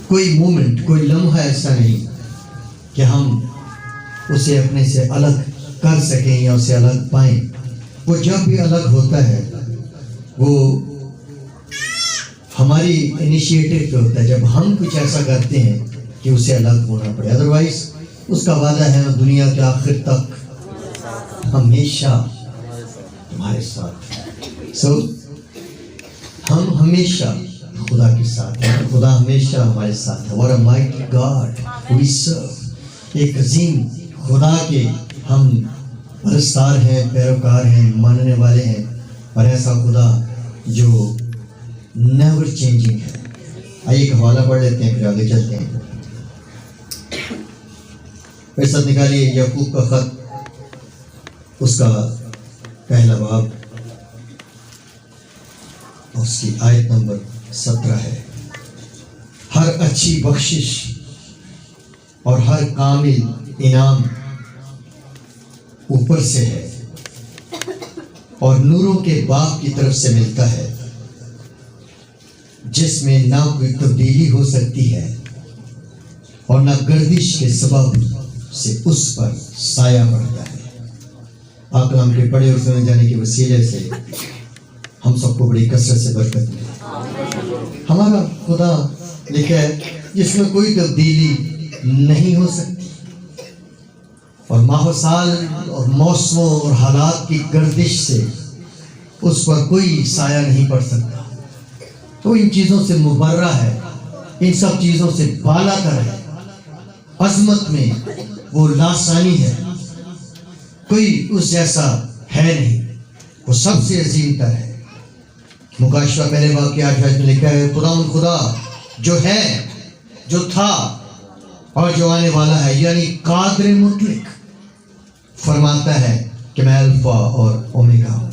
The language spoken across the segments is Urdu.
کوئی مومنٹ، کوئی لمحہ ایسا نہیں کہ ہم اسے اپنے سے الگ کر سکیں یا اسے الگ پائیں. وہ جب بھی الگ ہوتا ہے وہ ہماری انیشیٹو پہ ہوتا ہے، جب ہم کچھ ایسا کرتے ہیں کہ اسے الگ ہونا پڑے. ادروائز اس کا وعدہ ہے دنیا کے آخر تک ہمیشہ تمہارے ساتھ. سو ہم ہمیشہ خدا کے ساتھ ہیں، خدا ہمیشہ ہمارے ساتھ ہے. What a mighty God we serve. ایک عظیم خدا کے ہم پرستار ہیں، پیروکار ہیں، ماننے والے ہیں، اور ایسا خدا جو نیور چینجنگ ہے. آئیے ایک حوالہ پڑھ لیتے ہیں پھر آگے چلتے ہیں. پھر ساتھ نکالیے یعقوب کا خط، اس کا پہلا باب، اس کی آیت نمبر 17 ہے. ہر اچھی بخشش اور ہر کامل انعام اوپر سے ہے اور نوروں کے باغ کی طرف سے ملتا ہے، جس میں نہ کوئی تبدیلی ہو سکتی ہے اور نہ گردش کے سبب سے اس پر سایہ پڑتا ہے. آپ کلام کے پڑھے اور سمجھ جانے کے وسیلے سے ہم سب کو بڑی کثرت سے برکت ملے. ہمارا خدا لکھا ہے جس میں کوئی تبدیلی نہیں ہو سکتی، اور ماہ و سال اور موسموں اور حالات کی گردش سے اس پر کوئی سایہ نہیں پڑ سکتا. تو ان چیزوں سے مبرہ ہے، ان سب چیزوں سے بالا تر ہے، عظمت میں وہ لاسانی ہے، کوئی اس جیسا ہے نہیں، وہ سب سے عظیم تر ہے. مکاشفہ پہلے باب کی 8 آیت میں لکھا ہے خدا جو ہے، جو تھا اور جو آنے والا ہے، یعنی قادر مطلق، فرماتا ہے کہ میں الفا اور اومیگا ہوں.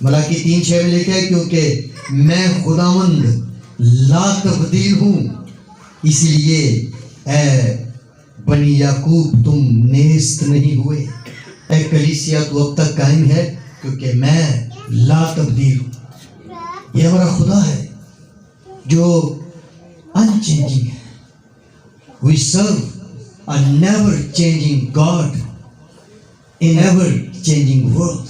ملاکی 3:6 میں لکھا ہے کیونکہ میں خداوند لا تبدیل ہوں، اسی لیے اے بنی یعقوب تم نیست نہیں ہوئے. اے کلیسیا تو اب تک قائم ہے کیونکہ میں لا تبدیل ہوں. یہ ہمارا خدا ہے جو unchanging ہے. We serve a never changing God in ever changing world.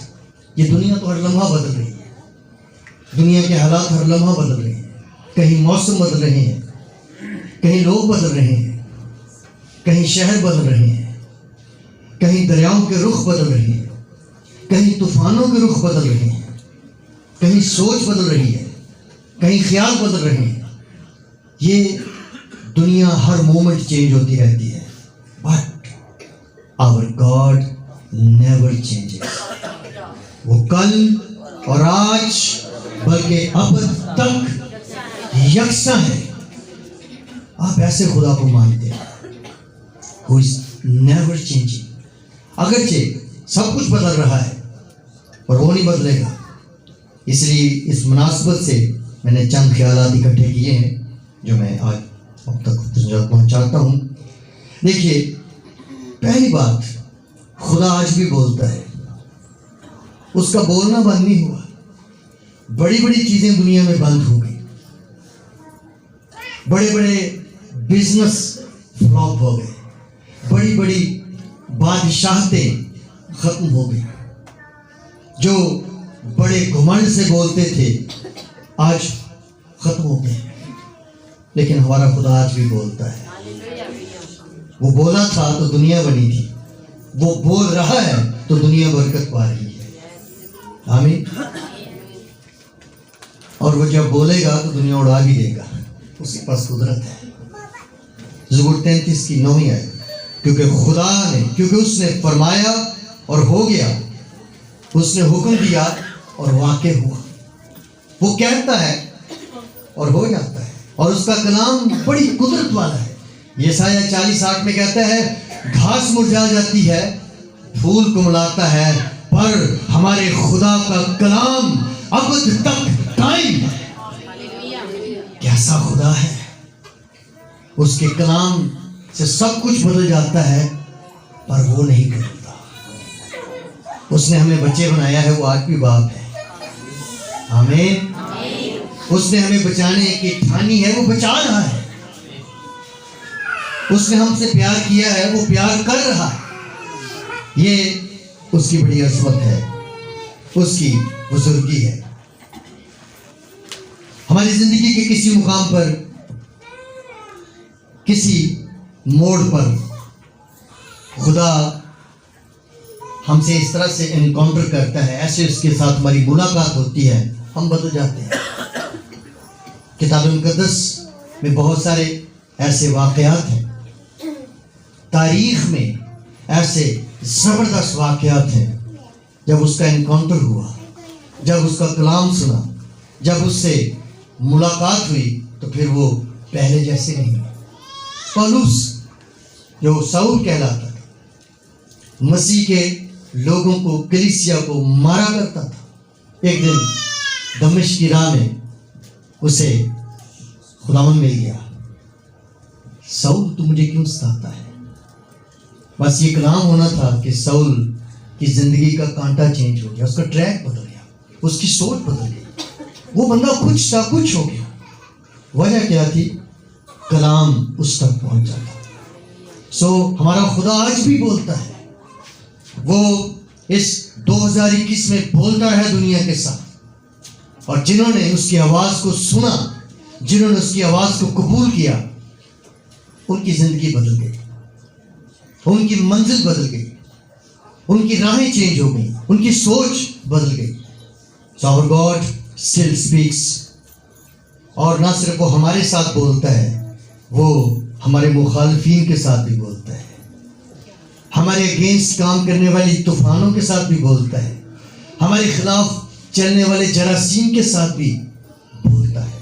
یہ دنیا تو ہر لمحہ بدل رہی ہے، دنیا کے حالات ہر لمحہ بدل رہے ہیں. کہیں موسم بدل رہے ہیں، کہیں لوگ بدل رہے ہیں، کہیں شہر بدل رہے ہیں، کہیں دریاؤں کے رخ بدل رہے ہیں، کہیں طوفانوں کے رخ بدل رہے ہیں، کہیں سوچ بدل رہی ہے، کہیں خیال بدل رہے ہیں. یہ دنیا ہر مومنٹ چینج ہوتی رہتی ہے، but our God never changes. وہ کل اور آج بلکہ ابد تک یکساں ہے. آپ ایسے خدا کو مانتے ہیں who is never changing. اگرچہ سب کچھ بدل رہا ہے اور وہ نہیں بدلے گا. اس لیے اس مناسبت سے میں نے چند خیالات اکٹھے کیے ہیں جو میں آج اب تک پہنچاتا ہوں. دیکھیے، پہلی بات، خدا آج بھی بولتا ہے، اس کا بولنا بند نہیں ہوا. بڑی بڑی چیزیں دنیا میں بند ہو گئی، بڑے بڑے بزنس فلاپ ہو گئے، بڑی بڑی بادشاہتیں ختم ہو گئی. جو بڑے گھمنڈ سے بولتے تھے آج ختم ہو گئے. لیکن ہمارا خدا آج بھی بولتا ہے. وہ بولا تھا تو دنیا بنی تھی، وہ بول رہا ہے تو دنیا برکت پا رہی ہے. آمین. اور وہ جب بولے گا تو دنیا اڑا بھی دے گا، اس کے پاس قدرت ہے. زبور 33 کی 9 آیت، کیونکہ اس نے فرمایا اور ہو گیا، اس نے حکم دیا اور واقع ہوا. وہ کہتا ہے اور ہو جاتا ہے، اور اس کا کلام بڑی قدرت والا ہے. یسایہ 40:8 میں کہتا ہے گھاس مرجھا جاتی ہے، پھول کملاتا ہے، پر ہمارے خدا کا کلام ابد تک قائم ہے. کیسا خدا ہے! اس کے کلام سے سب کچھ بدل جاتا ہے پر وہ نہیں بدلتا. اس نے ہمیں بچے بنایا ہے، وہ آج بھی باپ ہے. آمین. اس نے ہمیں بچانے کی ٹھانی ہے، وہ بچا رہا ہے. اس نے ہم سے پیار کیا ہے, وہ پیار کر رہا ہے. یہ اس کی بڑی عظمت ہے, اس کی بزرگی ہے. ہماری زندگی کے کسی مقام پر, کسی موڑ پر خدا ہم سے اس طرح سے انکاؤنٹر کرتا ہے, ایسے اس کے ساتھ ہماری ملاقات ہوتی ہے, ہم بدل جاتے ہیں. کتاب مقدس میں بہت سارے ایسے واقعات ہیں, تاریخ میں ایسے زبردست واقعات ہیں جب اس کا انکاؤنٹر ہوا, جب اس کا کلام سنا, جب اس سے ملاقات ہوئی تو پھر وہ پہلے جیسے نہیں. پولس جو ساؤل کہلاتا تھا, مسیح کے لوگوں کو, کلیسیا کو مارا کرتا تھا, ایک دن دمشق کی راہ میں اسے خداوند مل گیا. ساؤل تو مجھے کیوں ستاتا ہے؟ بس یہ کلام ہونا تھا کہ ساؤل کی زندگی کا کانٹا چینج ہو گیا, اس کا ٹریک بدل گیا, اس کی سوچ بدل گئی, وہ بندہ کچھ سا کچھ ہو گیا. وجہ کیا تھی؟ کلام اس تک پہنچا تھا. ہمارا خدا آج بھی بولتا ہے, وہ اس 2021 میں بولتا رہا دنیا کے ساتھ, اور جنہوں نے اس کی آواز کو سنا, جنہوں نے اس کی آواز کو قبول کیا, ان کی زندگی بدل گئی, ان کی منزل بدل گئی, ان کی راہیں چینج ہو گئی, ان کی سوچ بدل گئی. So our God still speaks. اور نہ صرف وہ ہمارے ساتھ بولتا ہے, وہ ہمارے مخالفین کے ساتھ بھی بولتا ہے, ہمارے اگینسٹ کام کرنے والی طوفانوں کے ساتھ بھی بولتا ہے, ہمارے خلاف چلنے والے جراثیم کے ساتھ بھی بولتا ہے.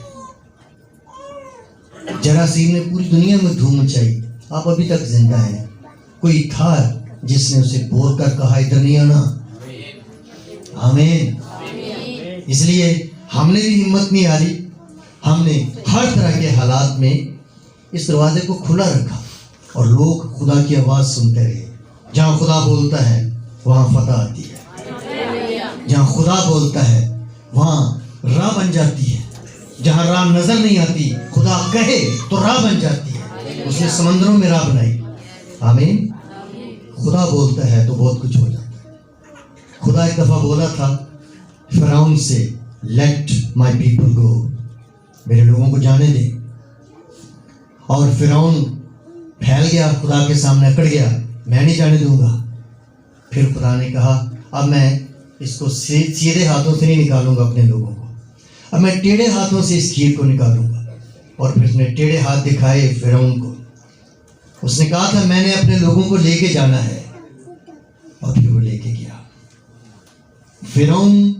جراثیم نے پوری دنیا میں دھوم مچائی, آپ ابھی تک زندہ ہیں. کوئی تھا جس نے اسے بول کر کہا ادھر نہیں آنا. آمین. اس لیے ہم نے بھی ہمت نہیں ہاری, ہم نے ہر طرح کے حالات میں اس دروازے کو کھلا رکھا, اور لوگ خدا کی آواز سنتے رہے. جہاں خدا بولتا ہے وہاں فتح آتی ہے, جہاں خدا بولتا ہے وہاں راہ بن جاتی ہے, جہاں راہ نظر نہیں آتی خدا کہے تو راہ بن جاتی ہے. اس نے سمندروں میں راہ بنائی. آمین. خدا بولتا ہے تو بہت کچھ ہو جاتا ہے. خدا ایک دفعہ بولا تھا فرعون سے, لیٹ مائی پیپل گو, میرے لوگوں کو جانے دے. اور فرعون پھیل گیا, خدا کے سامنے اکڑ گیا, میں نہیں جانے دوں گا. پھر خدا نے کہا اب میں اس کو سیدھے ہاتھوں سے نہیں نکالوں گا اپنے لوگوں کو, اب میں ٹیڑھے ہاتھوں سے اس کھیر کو نکالوں گا. اور پھر اس نے ٹیڑھے ہاتھ دکھائے فرعون کو. اس نے کہا تھا میں نے اپنے لوگوں کو لے کے جانا ہے, اور پھر وہ لے کے گیا. فرعون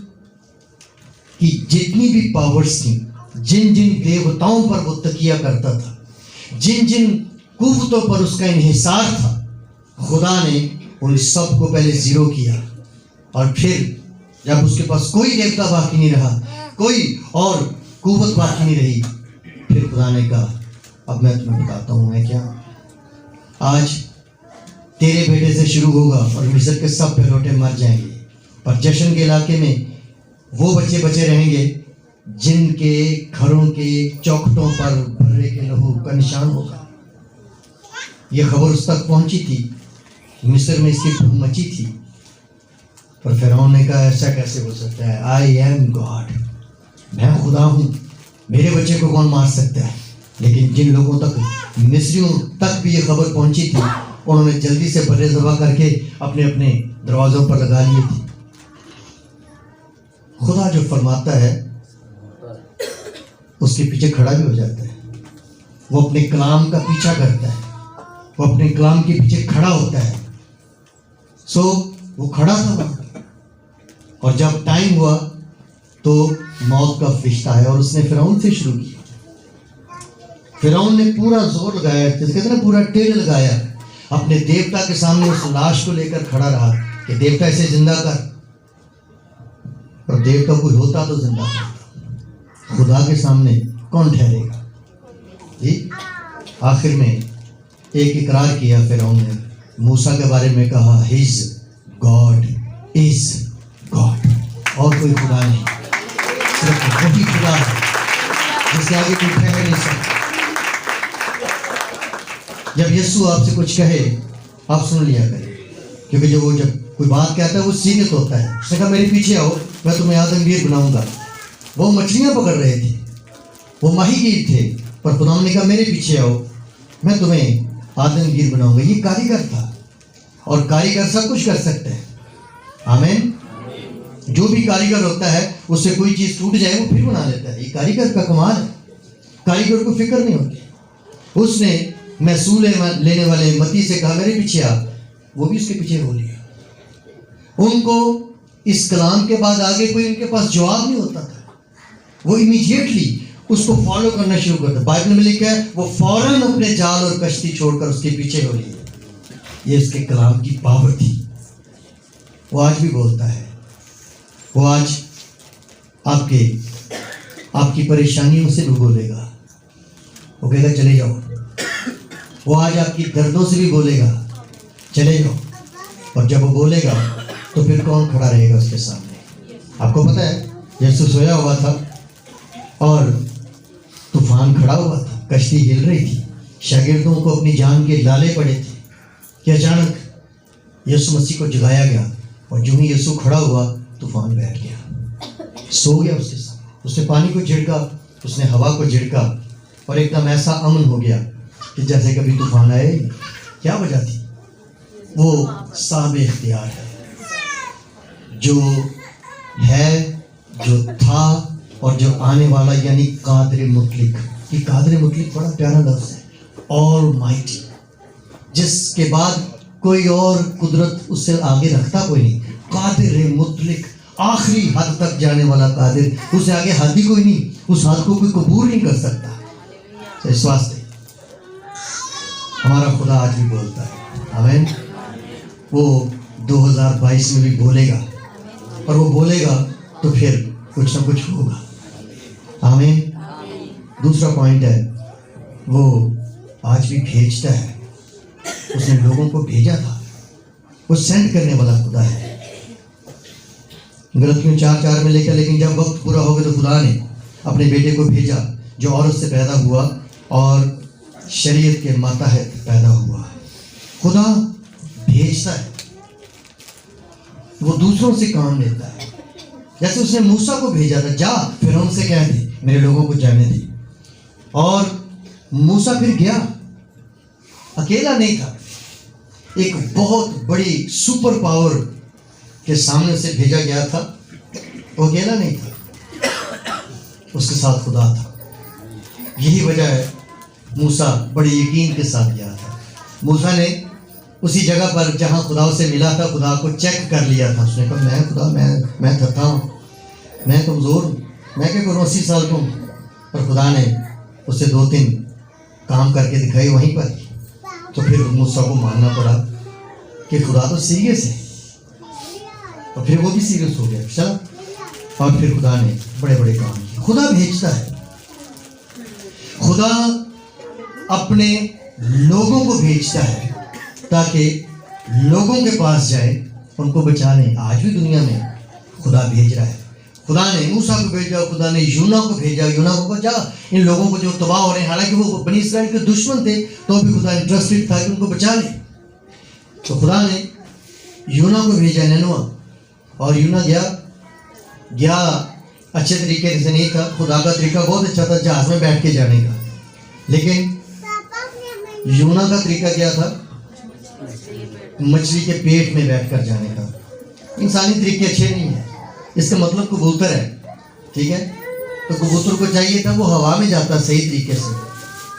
کی جتنی بھی پاورز تھیں, جن جن دیوتاؤں پر وہ تکیہ کرتا تھا, جن جن قوتوں پر اس کا انحصار تھا, خدا نے ان سب کو پہلے زیرو کیا. اور پھر جب اس کے پاس کوئی دیوتا باقی نہیں رہا, کوئی اور قوت باقی نہیں رہی, پھر خدا نے کہا اب میں تمہیں بتاتا ہوں میں کیا. آج تیرے بیٹے سے شروع ہوگا اور مصر کے سب پہلوٹے مر جائیں گے, پر جشن کے علاقے میں وہ بچے بچے رہیں گے جن کے گھروں کے چوکھٹوں پر بھرے کے لہو کا نشان ہوگا. یہ خبر اس تک پہنچی تھی, مصر میں اس کی دھوم مچی تھی. پر فرعون نے کہا ایسا کیسے ہو سکتا ہے, آئی ایم گاڈ, میں خدا ہوں, میرے بچے کو کون مار سکتا ہے. لیکن جن لوگوں تک, مصریوں تک بھی یہ خبر پہنچی تھی, انہوں نے جلدی سے برے ذبح کر کے اپنے اپنے دروازوں پر لگا لیے تھے. خدا جو فرماتا ہے اس کے پیچھے کھڑا بھی ہو جاتا ہے. وہ اپنے کلام کا پیچھا کرتا ہے, وہ اپنے کلام کے پیچھے کھڑا ہوتا ہے. وہ کھڑا تھا وہاں, اور جب ٹائم ہوا تو موت کا فرشتہ آیا اور اس نے فرعون سے شروع کیا. فرعون نے پورا زور لگایا, جس کہتے ہیں پورا ٹیل لگایا, اپنے دیوتا کے سامنے اس لاش کو لے کر کھڑا رہا کہ دیوتا اسے زندہ کر. اور دیوتا کوئی ہوتا تو زندہ کرتا, خدا کے سامنے کون ٹھہرے گا. جی آخر میں ایک اقرار کیا فرعون نے, موسیٰ کے بارے میں کہا ہز گاڈ از گاڈ, اور کوئی خدا نہیں, صرف وہی خدا ہے جس کے آگے کوئی ٹھہر نہیں سکتا. جب یسوع آپ سے کچھ کہے آپ سن لیا کریں، کیونکہ جب کوئی بات کہتا ہے وہ سیریت ہوتا ہے. اس نے کہا میرے پیچھے آؤ، میں تمہیں آدمگیر بناؤں گا. وہ مچھلیاں پکڑ رہے تھے، وہ ماہی گیر تھے، پر خدا نے کہا میرے پیچھے آؤ، میں تمہیں آدمگیر بناؤں گا. یہ کاریگر تھا، اور کاریگر سب کچھ کر سکتے ہیں. آمین. جو بھی کاریگر ہوتا ہے اس سے کوئی چیز ٹوٹ جائے وہ پھر بنا لیتا ہے. یہ کاریگر کا کمال ہے. کاریگر کو فکر نہیں ہوتی. اس نے محصول لینے والے متی سے کہا میرے پیچھے آ، وہ بھی اس کے پیچھے ہو لیا. ان کو اس کلام کے بعد آگے کوئی ان کے پاس جواب نہیں ہوتا تھا. وہ امیڈیٹلی اس کو فالو کرنا شروع کرتا. بائبل میں لکھا ہے وہ فوراً اپنے جال اور کشتی چھوڑ کر اس کے پیچھے ہو لیے. یہ اس کے کلام کی پاور تھی. وہ آج بھی بولتا ہے. وہ آج آپ کی پریشانیوں سے بھی بولے گا. وہ کہے گا چلے جاؤ. وہ آج آپ کی دردوں سے بھی بولے گا چلے جاؤ. اور جب وہ بولے گا تو پھر کون کھڑا رہے گا اس کے سامنے؟ آپ کو پتہ ہے یسوع سویا ہوا تھا اور طوفان کھڑا ہوا تھا، کشتی ہل رہی تھی، شاگردوں کو اپنی جان کے لالے پڑے تھے کہ اچانک یسوع مسیح کو جگایا گیا، اور جو ہی یسوع کھڑا ہوا طوفان بیٹھ گیا، سو گیا اس کے سامنے. اس نے پانی کو جھڑکا، اس نے ہوا کو جھڑکا، اور ایک دم ایسا امن ہو گیا کہ جیسے کبھی طوفان آئے. کیا وجہ تھی؟ وہ صاحب اختیار ہے، جو ہے، جو تھا اور جو آنے والا، یعنی قادر مطلق. یہ قادر مطلق بڑا پیارا لفظ ہے. آل مائٹی، جس کے بعد کوئی اور قدرت اس سے آگے رکھتا کوئی نہیں. قادر مطلق، آخری حد تک جانے والا قادر. اس سے آگے حد ہی کوئی نہیں. اس حد کو کوئی قبول نہیں کر سکتا. اس واسطے ہمارا خدا آج بھی بولتا ہے. آمین. وہ 2022 میں بھی بولے گا، اور وہ بولے گا تو پھر کچھ نہ کچھ ہوگا. آمین. دوسرا پوائنٹ ہے وہ آج بھی بھیجتا ہے. اس نے لوگوں کو بھیجا تھا. وہ سینڈ کرنے والا خدا ہے. غلطیوں 4:4 میں لکھا لیکن جب وقت پورا ہو گیا تو خدا نے اپنے بیٹے کو بھیجا جو عورت سے پیدا ہوا اور شریعت کے ماتحت پیدا ہوا. خدا بھیجتا ہے، وہ دوسروں سے کام لیتا ہے. جیسے اس نے موسیٰ کو بھیجا تھا، جا فرعون سے کہہ دے میرے لوگوں کو جانے دے. اور موسیٰ پھر گیا، اکیلا نہیں تھا. ایک بہت بڑی سپر پاور کے سامنے سے بھیجا گیا تھا. وہ اکیلا نہیں تھا، اس کے ساتھ خدا تھا. یہی وجہ ہے موسیٰ بڑے یقین کے ساتھ گیا تھا. موسیٰ نے اسی جگہ پر جہاں خدا سے ملا تھا خدا کو چیک کر لیا تھا. اس نے کہا میں خدا میں تھکا ہوں، میں کمزور ہوں، میں کیا کروں 80 سال کو. اور خدا نے اسے 2-3 کام کر کے دکھائی وہیں پر. تو پھر موسیٰ کو ماننا پڑا کہ خدا تو سیریس ہے. اور پھر وہ بھی سیریس ہو گیا. چلا، اور پھر خدا نے بڑے بڑے کام کیے. خدا بھیجتا ہے. خدا اپنے لوگوں کو بھیجتا ہے تاکہ لوگوں کے پاس جائے، ان کو بچانے. آج بھی دنیا میں خدا بھیج رہا ہے. خدا نے موسیٰ کو بھیجا، خدا نے یونا کو بھیجا. یونا کو کہا جا ان لوگوں کو جو تباہ ہو رہے ہیں، حالانکہ وہ بنی اسرائیل کے دشمن تھے تو بھی خدا انٹرسٹڈ تھا کہ ان کو بچا لے. تو خدا نے یونا کو بھیجا نینوا، اور یونا گیا اچھے طریقے سے نہیں تھا. خدا کا طریقہ بہت اچھا تھا جہاز میں بیٹھ کے جانے کا، لیکن یونا کا طریقہ کیا تھا؟ مچھلی کے پیٹ میں بیٹھ کر جانے کا. انسانی طریقے اچھے نہیں ہیں. اس کا مطلب کبوتر ہے، ٹھیک ہے؟ تو کبوتر کو چاہیے تھا وہ ہوا میں جاتا صحیح طریقے سے،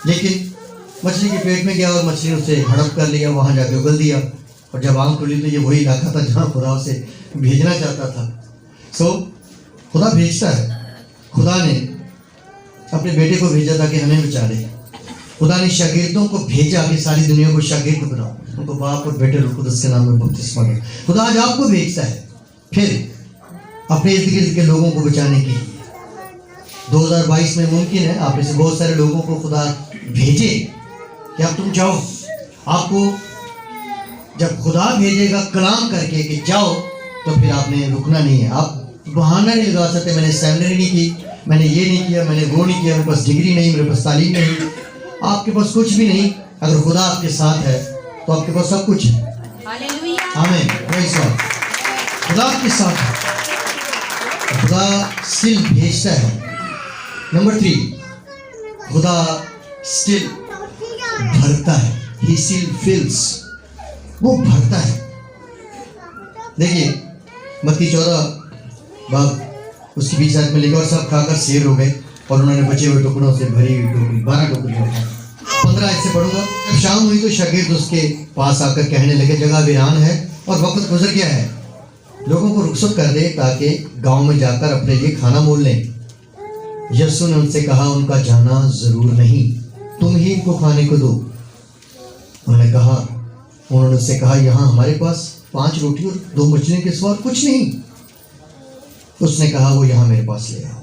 لیکن مچھلی کے پیٹ میں گیا اور مچھلی نے اسے ہڑپ کر لیا، وہاں جا کے اگل دیا. اور جب آنکھ کھلی تو یہ وہی علاقہ تھا جہاں خدا اسے بھیجنا چاہتا تھا. خدا بھیجتا ہے. خدا نے اپنے بیٹے کو بھیجا تھا کہ ہمیں بچا لے. خدا نے شاگردوں کو بھیجا کہ ساری دنیا کو شاگرد بناؤ، ان کو باپ اور بیٹے روح القدس کے نام میں بپتسمہ دو. خدا آج آپ کو بھیجتا ہے پھر اپنے ارد گرد کے لوگوں کو بچانے کے لیے. 2022 میں ممکن ہے آپ میں سے بہت سارے لوگوں کو خدا بھیجے کہ اب تم جاؤ. آپ کو جب خدا بھیجے گا کلام کر کے کہ جاؤ تو پھر آپ نے رکنا نہیں ہے. آپ بہانہ نہیں لگا سکتے میں نے سیمنری نہیں کی، میں نے یہ نہیں کیا، میں نے وہ نہیں کیا، میرے پاس ڈگری نہیں، میرے پاس تعلیم نہیں. آپ کے پاس کچھ بھی نہیں، اگر خدا آپ کے ساتھ ہے تو آپ کے پاس سب کچھ ہے. آمین. پریز گاڈ. خدا آپ کے ساتھ ہے. خدا اسٹل بھیجتا ہے. نمبر 3، خدا اسٹل بھرتا ہے. He still fills. وہ بھرتا ہے. دیکھیے متی 14 باب اس کی 20 آیت میں لکھا، اور سب کھا کر سیر ہو گئے اور انہوں نے بچے ہوئے ٹکڑوں سے بھری ہوئی ٹوکری 12 ٹوکریاں اٹھائیں. 15 آیت سے پڑھوں گا. جب شام ہوئی تو شاگرد اس کے پاس آ کر کہنے لگے جگہ ویران ہے اور وقت گزر گیا ہے، لوگوں کو رخصت کر دے تاکہ گاؤں میں جا کر اپنے لیے کھانا مول لیں. یسوع نے ان سے کہا ان کا جانا ضرور نہیں، تم ہی ان کو کھانے کو دو. انہوں نے اس سے کہا یہاں ہمارے پاس 5 روٹی اور 2 مچھلیوں کے سوا کچھ نہیں. اس نے کہا وہ یہاں میرے پاس لے آؤ.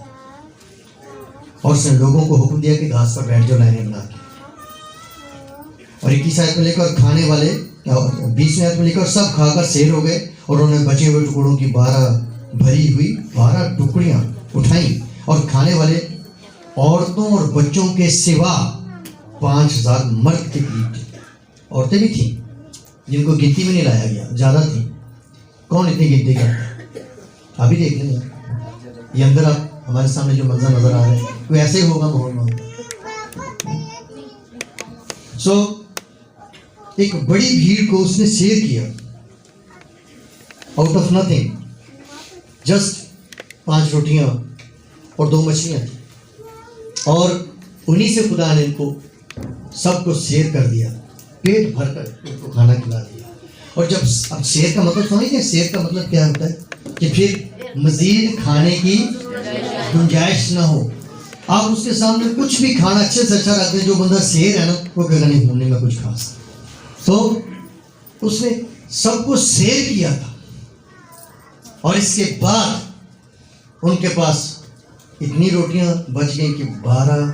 اور اس نے لوگوں کو حکم دیا کہ گھاس پر بیٹھ جاؤ لائنیں بنا کے. اور 21 آیت میں لے کر کھانے والے 20 آیت میں لے کر سب کھا کر سیر ہو گئے اور انہوں نے بچے ہوئے ٹکڑوں کی 12 ٹکڑیاں اٹھائیں اور کھانے والے عورتوں اور بچوں کے سوا 5000 مرد کے قریب تھے. عورتیں بھی تھیں جن کو گنتی میں نہیں لایا گیا، زیادہ تھیں. کون اتنی گنتی کرتا ہے؟ ابھی دیکھ لیں. یہ اندر آپ ہمارے سامنے جو منظر نظر آ رہا ہے کوئی ایسے ہی ہوگا ماحول میں. ایک بڑی بھیڑ کو اس نے سیر کیا آؤٹ آف نتھنگ. جسٹ 5 روٹیاں اور 2 مچھلیاں تھیں اور انہی سے خدا نے ان کو سب کو سیر کر دیا، پیٹ بھر کر ان کو کھانا کھلا دیا. اور جب اب سیر کا مطلب سمجھتے ہیں؟ سیر کا مطلب کیا ہوتا ہے کہ پھر مزید کھانے کی گنجائش نہ ہو. آپ اس کے سامنے کچھ بھی کھانا اچھے سے اچھا رکھتے ہیں، جو بندہ سیر ہے نا وہ کہے گا نہیں گھومنے میں کچھ خاص. تو اس نے سب کو سیر کیا تھا اور اس کے بعد ان کے پاس اتنی روٹیاں بچ گئیں کہ 12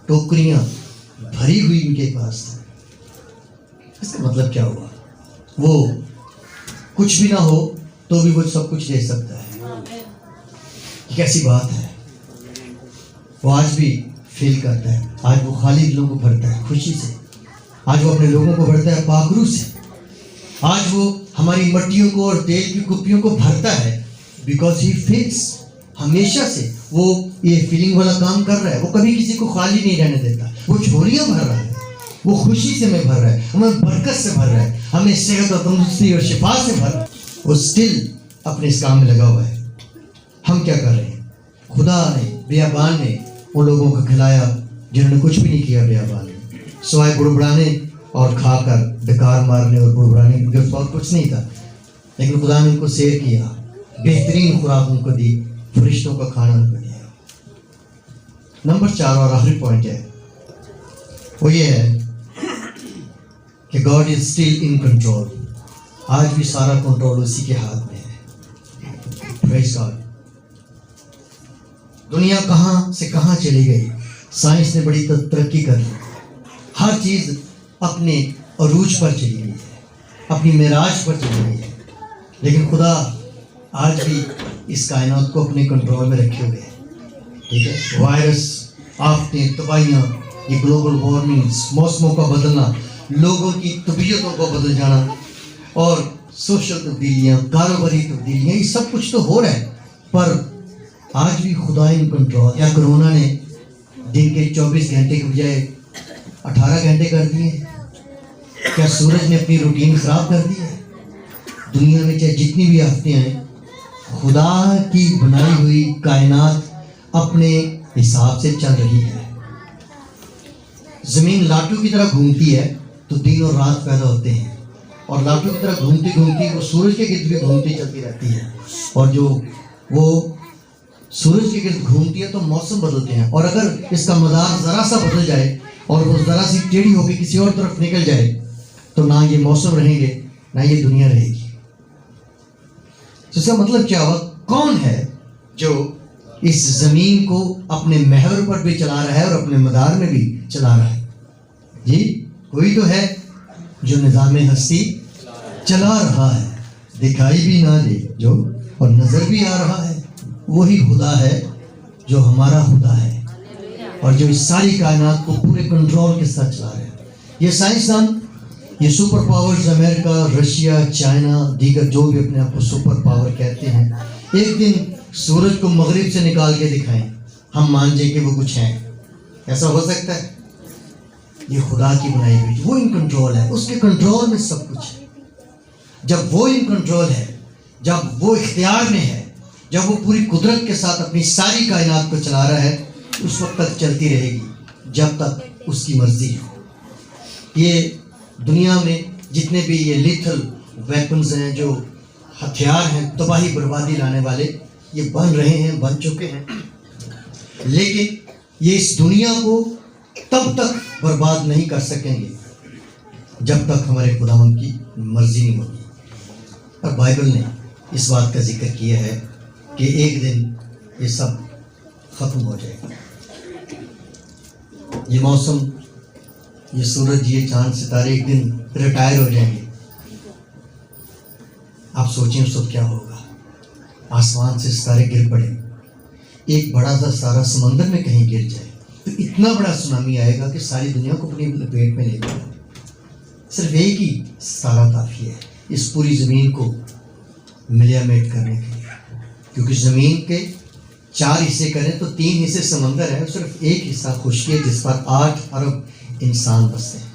ٹوکریاں بھری ہوئی ان کے پاس تھیں. اس کا مطلب کیا ہوا؟ وہ کچھ بھی نہ ہو تو بھی وہ سب کچھ دے سکتا ہے. کیسی بات ہے. وہ آج بھی فیل کرتا ہے. آج وہ خالی دلوں کو بھرتا ہے خوشی سے. آج وہ اپنے لوگوں کو بھرتا ہے پاکرو سے. آج وہ ہماری مٹیوں کو اور تیل کی کپیوں کو بھرتا ہے بیکاز ہی فیلس. ہمیشہ سے وہ یہ فیلنگ والا کام کر رہا ہے. وہ کبھی کسی کو خالی نہیں رہنے دیتا. وہ جھولیاں بھر رہا ہے. وہ خوشی سے ہمیں بھر رہا ہے، ہمیں برکت سے بھر رہا ہے، ہمیں صحت اور تندرستی اور شفا سے بھر رہا ہے. وہ اسٹل اپنے اس کام میں لگا ہوا ہے. ہم کیا کر رہے ہیں؟ خدا نے بیابان میں ان لوگوں کو کھلایا جنہوں نے کچھ بھی نہیں کیا بیابان میں، سوائے بڑبڑانے اور کھا کر ڈکار مارنے اور بڑبڑانے، کیونکہ اس وقت کچھ نہیں تھا. لیکن خدا نے ان کو سیر کیا، بہترین خوراک ان کو دی، فرشتوں کا کھانا ان کو دیا. نمبر 4 اور آخری پوائنٹ ہے وہ یہ ہے کہ God is still in control. آج بھی سارا کنٹرول اسی کے ہاتھ میں ہے. پریز گاڈ. دنیا کہاں سے کہاں چلی گئی. سائنس نے بڑی ترقی کر لی. ہر چیز اپنے عروج پر چلی گئی ہے، اپنی معراج پر چلی گئی ہے. لیکن خدا آج بھی اس کائنات کو اپنے کنٹرول میں رکھے ہوئے ہیں. ٹھیک ہے. وائرس، آفتیں، تباہیاں، یہ گلوبل وارمنگز، موسموں کا بدلنا، لوگوں کی طبیعتوں کو بدل جانا اور سوشل تبدیلیاں، کاروباری تبدیلیاں، یہ سب کچھ تو ہو رہا ہے، پر آج بھی خدا ان کنٹرول. کیا کرونا نے دن کے 24 گھنٹے کے بجائے 18 گھنٹے کر دیے؟ کیا سورج نے اپنی روٹین خراب کر دی ہے؟ دنیا میں چاہے جتنی بھی آفتیں ہیں، خدا کی بنائی ہوئی کائنات اپنے حساب سے چل رہی ہے. زمین لاٹو کی طرح گھومتی ہے تو دن اور رات پیدا ہوتے ہیں، اور لاٹو کی طرح گھومتی گھومتی وہ سورج کے گرد بھی گھومتی چلتی رہتی ہے. اور جو وہ سورج کے گرد گھومتی ہے تو موسم بدلتے ہیں. اور اگر اس کا مدار ذرا سا بدل جائے اور وہ ذرا سی ٹیڑھی ہو کے کسی اور طرف نکل جائے تو نہ یہ موسم رہیں گے نہ یہ دنیا رہے گی. اس کا مطلب کیا ہوا؟ کون ہے جو اس زمین کو اپنے محور پر بھی چلا رہا ہے اور اپنے مدار میں بھی چلا رہا ہے؟ جی کوئی تو ہے جو نظام ہستی چلا رہا ہے، دکھائی بھی نہ دے جو اور نظر بھی آ رہا ہے. وہی خدا ہے جو ہمارا خدا ہے. اور جو اس ساری کائنات کو پورے کنٹرول کے ساتھ چلا رہے ہیں. یہ سائنسدان، یہ سپر پاورز امریکہ، رشیا، چائنا، دیگر جو بھی اپنے آپ کو سپر پاور کہتے ہیں، ایک دن سورج کو مغرب سے نکال کے دکھائیں، ہم مان جائیں کہ وہ کچھ ہیں. ایسا ہو سکتا ہے؟ یہ خدا کی بنائی ہوئی، وہ ان کنٹرول ہے، اس کے کنٹرول میں سب کچھ ہے. جب وہ ان کنٹرول ہے، جب وہ اختیار میں ہے، جب وہ پوری قدرت کے ساتھ اپنی ساری کائنات کو چلا رہا ہے، اس وقت تک چلتی رہے گی جب تک اس کی مرضی ہو. یہ دنیا میں جتنے بھی یہ لیتھل ویپنز ہیں، جو ہتھیار ہیں تباہی بربادی لانے والے، یہ بن رہے ہیں، بن چکے ہیں، لیکن یہ اس دنیا کو تب تک برباد نہیں کر سکیں گے جب تک ہمارے خداوند کی مرضی نہیں ہوگی. اور بائبل نے اس بات کا ذکر کیا ہے کہ ایک دن یہ سب ختم ہو جائے گا. یہ موسم، یہ سورج، یہ چاند، ستارے ایک دن ریٹائر ہو جائیں گے. آپ سوچیں اس وقت کیا ہوگا. آسمان سے ستارے گر پڑیں، ایک بڑا سا ستارہ سمندر میں کہیں گر جائے تو اتنا بڑا سونامی آئے گا کہ ساری دنیا کو اپنی لپیٹ میں لے لے گا. صرف ایک ہی ستارہ کافی ہے اس پوری زمین کو ملیامیٹ کرنے کے لیے، کیونکہ زمین کے 4 حصے کریں تو 3 حصے سمندر ہے، صرف ایک حصہ خشکی ہے جس پر 8 ارب انسان بستے ہیں،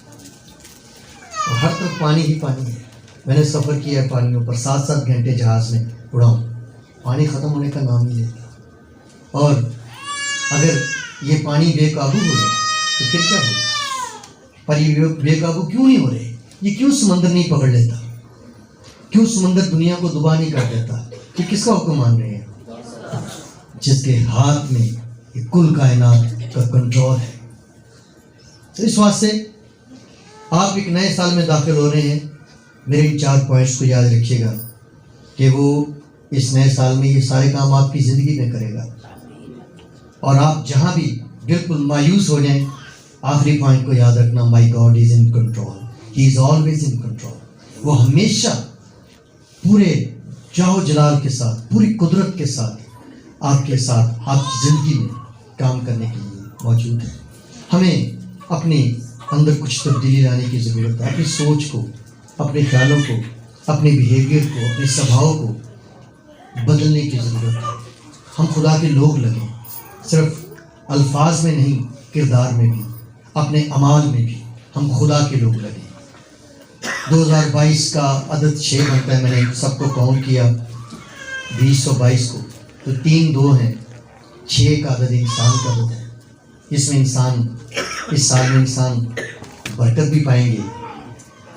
اور ہر طرف پانی ہی پانی ہے. میں نے سفر کیا ہے پانیوں پر، 7 گھنٹے جہاز میں اڑا ہوں، پانی ختم ہونے کا نام نہیں لیتا. اور اگر یہ پانی بے قابو ہو جائے تو پھر کیا ہوگا؟ پر یہ بے قابو کیوں نہیں ہو رہے؟ یہ کیوں سمندر نہیں پکڑ لیتا؟ کیوں سمندر دنیا کو دبا نہیں کر دیتا؟ کہ کس کا حکم مان رہے ہیں؟ جس کے ہاتھ میں یہ کل کائنات کا کنٹرول ہے. اس واسطے آپ ایک نئے سال میں داخل ہو رہے ہیں، میرے ان 4 پوائنٹس کو یاد رکھیے گا کہ وہ اس نئے سال میں یہ سارے کام آپ کی زندگی میں کرے گا. اور آپ جہاں بھی بالکل مایوس ہو جائیں، آخری پوائنٹ کو یاد رکھنا، my God is in control, he is always in control. وہ ہمیشہ پورے جاہ جلال کے ساتھ، پوری قدرت کے ساتھ آپ کے ساتھ، آپ کی زندگی میں کام کرنے کے لیے موجود ہے. ہمیں اپنے اندر کچھ تبدیلی لانے کی ضرورت ہے، اپنی سوچ کو، اپنے خیالوں کو، اپنے بیہیویئر کو، اپنے سبھاؤ کو بدلنے کی ضرورت ہے. ہم خدا کے لوگ لگیں، صرف الفاظ میں نہیں، کردار میں بھی، اپنے اعمال میں بھی ہم خدا کے لوگ لگیں. 2022 کا عدد 6 بنتا ہے. میں نے سب کو کاؤنٹ کیا 2022 کو، تو 3 2 ہیں. 6 کا عدد انسان کا عدد ہے. اس میں انسان، اس سال میں انسان برکت بھی پائیں گے،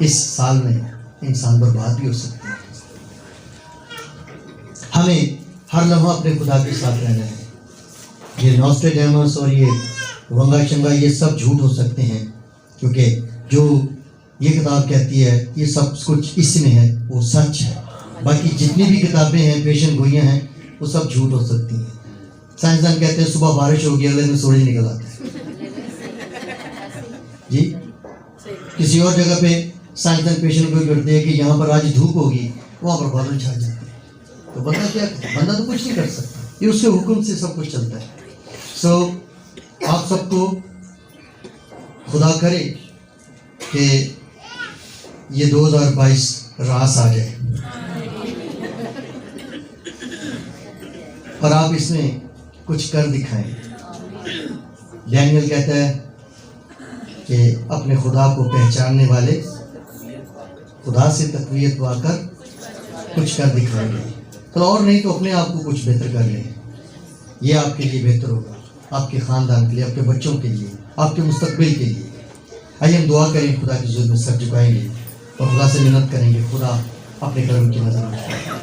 اس سال میں انسان برباد بھی ہو سکتے ہیں. ہمیں ہر لمحہ اپنے خدا کے ساتھ رہنا ہے. یہ نوسٹریڈیمس اور یہ ونگا چنگا یہ سب جھوٹ ہو سکتے ہیں، کیونکہ جو یہ کتاب کہتی ہے یہ سب کچھ اس میں ہے وہ سچ ہے. باقی جتنی بھی کتابیں ہیں، پیشن گوئیاں ہیں، وہ سب جھوٹ ہو سکتی ہیں. سائنسدان کہتے ہیں صبح بارش ہوگی، اگلے دن سورج نکل آتا ہے. جی کسی اور جگہ پہ سائنسدان پیشن گوئی کرتے ہیں کہ یہاں پر آج دھوپ ہوگی، وہاں پر بادل چھا جاتے ہیں. تو بندہ کیا، بندہ تو کچھ نہیں کر سکتا، یہ اس کے حکم سے سب کچھ چلتا ہے. سو آپ سب کو خدا کرے کہ یہ 2022 راس آ جائے اور آپ اس میں کچھ کر دکھائیں. ڈینیل کہتا ہے کہ اپنے خدا کو پہچاننے والے خدا سے تقویت پا کر کچھ کر دکھائیں گے. تو اور نہیں تو اپنے آپ کو کچھ بہتر کر لیں. یہ آپ کے لیے بہتر ہوگا، آپ کے خاندان کے لیے، آپ کے بچوں کے لیے، آپ کے مستقبل کے لیے. آئیے ہم دعا کریں، خدا کی حضور میں سر جھکائیں گے اور خدا سے منت کریں گے، خدا اپنے کرم کی نظر رکھیں.